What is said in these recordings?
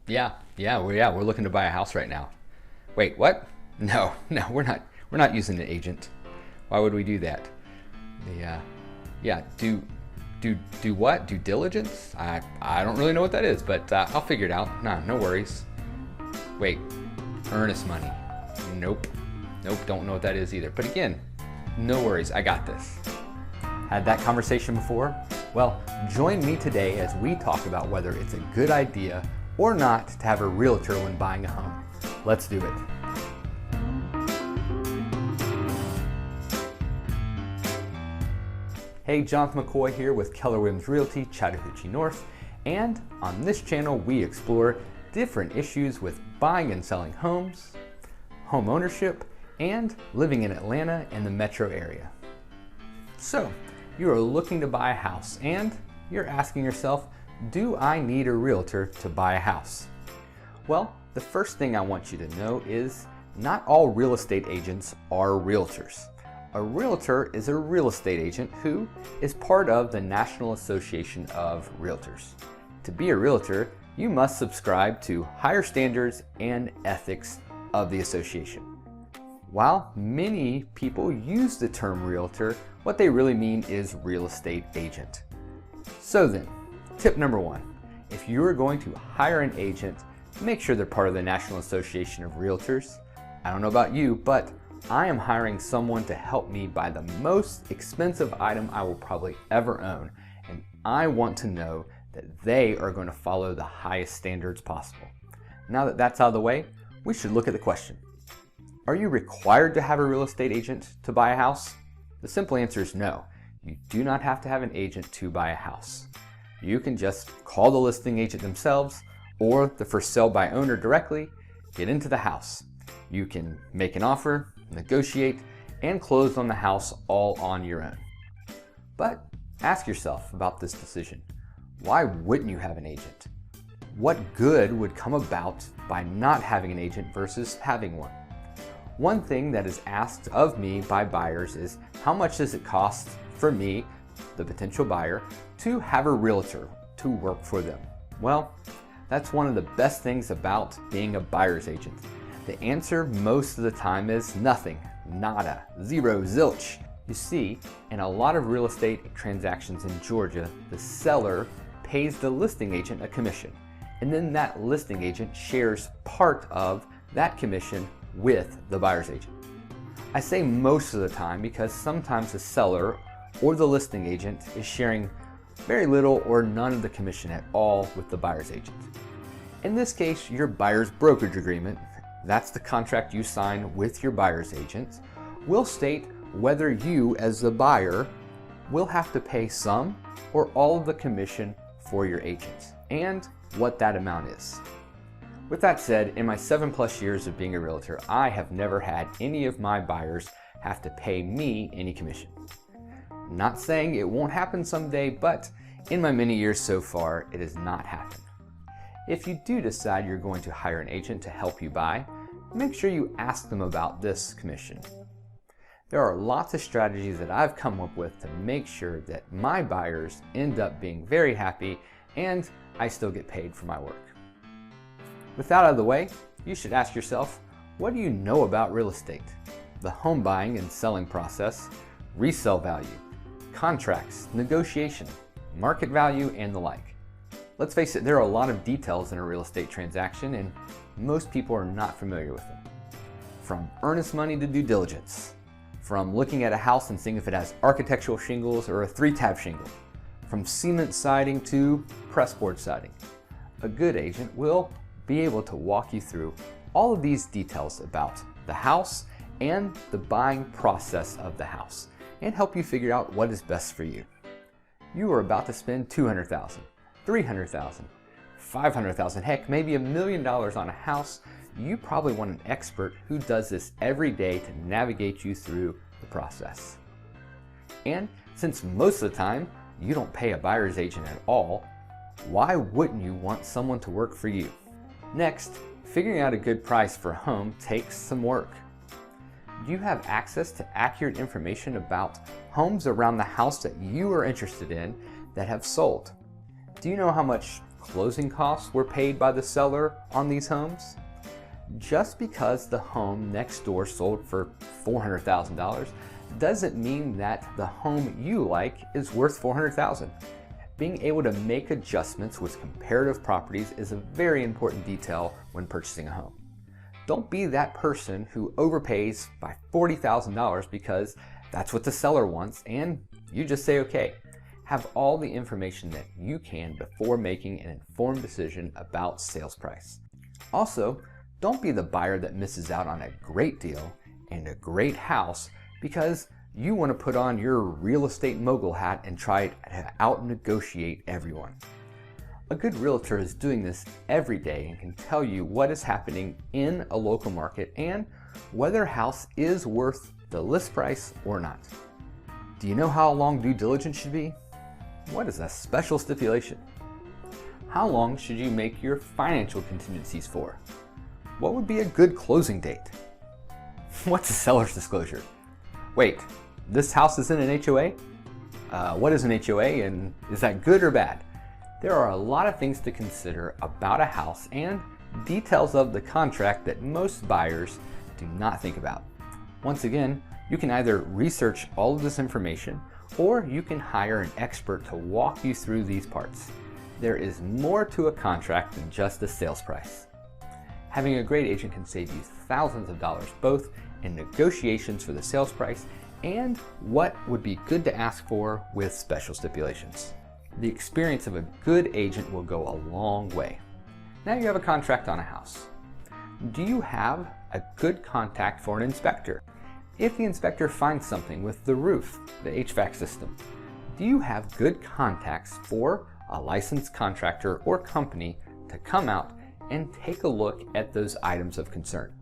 We're looking to buy a house right now. Wait, what? No, we're not. We're not using an agent. Why would we do that? Do what? Due diligence? I don't really know what that is, but I'll figure it out. No worries. Wait, earnest money? Nope, don't know what that is either. But again, no worries, I got this. Had that conversation before? Well, join me today as we talk about whether it's a good idea or not to have a realtor when buying a home. Let's do it. Hey, Jonathan McCoy here with Keller Williams Realty, Chattahoochee North, and on this channel we explore different issues with buying and selling homes, home ownership, and living in Atlanta and the metro area. So, you are looking to buy a house and you're asking yourself, do I need a realtor to buy a house? Well, the first thing I want you to know is not all real estate agents are realtors. A realtor is a real estate agent who is part of the National Association of Realtors. To be a realtor, you must subscribe to higher standards and ethics of the association. While many people use the term realtor, what they really mean is real estate agent. So then, tip number one, if you are going to hire an agent, make sure they're part of the National Association of Realtors. I don't know about you, but I am hiring someone to help me buy the most expensive item I will probably ever own, and I want to know that they are going to follow the highest standards possible. Now that that's out of the way, we should look at the question. Are you required to have a real estate agent to buy a house? The simple answer is no. You do not have to have an agent to buy a house. You can just call the listing agent themselves or the for sale by owner directly, get into the house. You can make an offer, negotiate, and close on the house all on your own. But ask yourself about this decision. Why wouldn't you have an agent? What good would come about by not having an agent versus having one? One thing that is asked of me by buyers is how much does it cost for me, the potential buyer, to have a realtor to work for them? Well, that's one of the best things about being a buyer's agent. The answer most of the time is nothing, nada, zero, zilch. You see, in a lot of real estate transactions in Georgia, the seller pays the listing agent a commission, and then that listing agent shares part of that commission with the buyer's agent. I say most of the time because sometimes the seller or the listing agent is sharing very little or none of the commission at all with the buyer's agent. In this case, your buyer's brokerage agreement, that's the contract you sign with your buyer's agent, will state whether you as the buyer will have to pay some or all of the commission for your agent and what that amount is. With that said, in my 7+ years of being a realtor, I have never had any of my buyers have to pay me any commission. Not saying it won't happen someday, but in my many years so far, it has not happened. If you do decide you're going to hire an agent to help you buy, make sure you ask them about this commission. There are lots of strategies that I've come up with to make sure that my buyers end up being very happy and I still get paid for my work. With that out of the way, you should ask yourself, what do you know about real estate? The home buying and selling process, resale value, contracts, negotiation, market value, and the like. Let's face it, there are a lot of details in a real estate transaction and most people are not familiar with them. From earnest money to due diligence, from looking at a house and seeing if it has architectural shingles or a 3-tab shingle, from cement siding to pressboard siding. A good agent will be able to walk you through all of these details about the house and the buying process of the house and help you figure out what is best for you. You are about to spend $200,000, $300,000, $500,000, heck, maybe $1 million on a house. You probably want an expert who does this every day to navigate you through the process. And since most of the time you don't pay a buyer's agent at all, why wouldn't you want someone to work for you? Next, figuring out a good price for a home takes some work. Do you have access to accurate information about homes around the house that you are interested in that have sold? Do you know how much closing costs were paid by the seller on these homes? Just because the home next door sold for $400,000 doesn't mean that the home you like is worth $400,000. Being able to make adjustments with comparative properties is a very important detail when purchasing a home. Don't be that person who overpays by $40,000 because that's what the seller wants and you just say okay. Have all the information that you can before making an informed decision about sales price. Also, don't be the buyer that misses out on a great deal and a great house because you want to put on your real estate mogul hat and try to out-negotiate everyone. A good realtor is doing this every day and can tell you what is happening in a local market and whether a house is worth the list price or not. Do you know how long due diligence should be? What is a special stipulation? How long should you make your financial contingencies for? What would be a good closing date? What's a seller's disclosure? Wait, this house is in an HOA? What is an HOA and is that good or bad? There are a lot of things to consider about a house and details of the contract that most buyers do not think about. Once again, you can either research all of this information or you can hire an expert to walk you through these parts. There is more to a contract than just the sales price. Having a great agent can save you thousands of dollars, both in negotiations for the sales price and what would be good to ask for with special stipulations. The experience of a good agent will go a long way. Now you have a contract on a house. Do you have a good contact for an inspector? If the inspector finds something with the roof, the HVAC system, do you have good contacts for a licensed contractor or company to come out and take a look at those items of concern?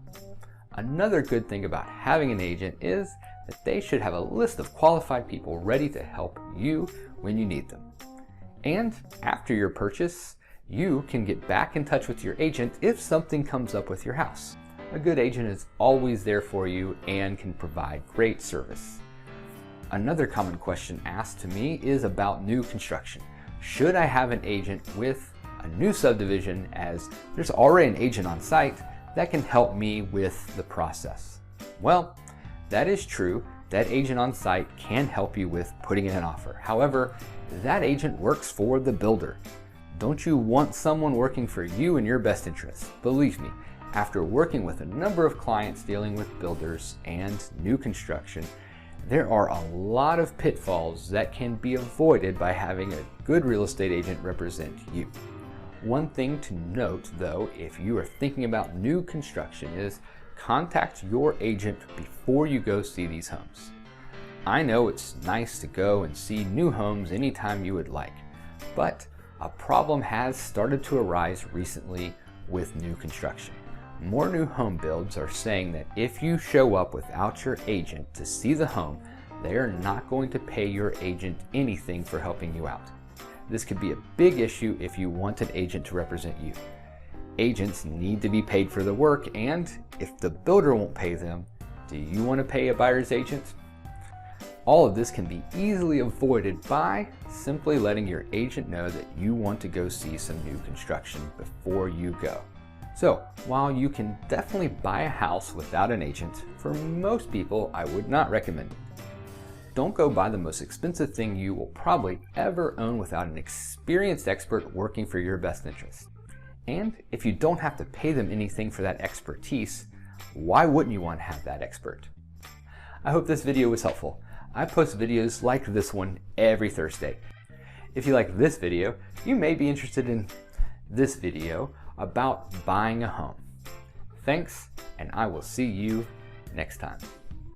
Another good thing about having an agent is that they should have a list of qualified people ready to help you when you need them. And after your purchase, you can get back in touch with your agent if something comes up with your house. A good agent is always there for you and can provide great service. Another common question asked to me is about new construction. Should I have an agent with a new subdivision as there's already an agent on site that can help me with the process? Well, that is true. That agent on site can help you with putting in an offer. However, that agent works for the builder. Don't you want someone working for you in your best interest? Believe me, after working with a number of clients dealing with builders and new construction, there are a lot of pitfalls that can be avoided by having a good real estate agent represent you. One thing to note though, if you are thinking about new construction, is contact your agent before you go see these homes. I know it's nice to go and see new homes anytime you would like, but a problem has started to arise recently with new construction. More new home builds are saying that if you show up without your agent to see the home, they are not going to pay your agent anything for helping you out. This could be a big issue if you want an agent to represent you. Agents need to be paid for the work, and if the builder won't pay them, do you want to pay a buyer's agent? All of this can be easily avoided by simply letting your agent know that you want to go see some new construction before you go. So, while you can definitely buy a house without an agent, for most people I would not recommend it. Don't go buy the most expensive thing you will probably ever own without an experienced expert working for your best interest. And if you don't have to pay them anything for that expertise, why wouldn't you want to have that expert? I hope this video was helpful. I post videos like this one every Thursday. If you like this video, you may be interested in this video about buying a home. Thanks, and I will see you next time.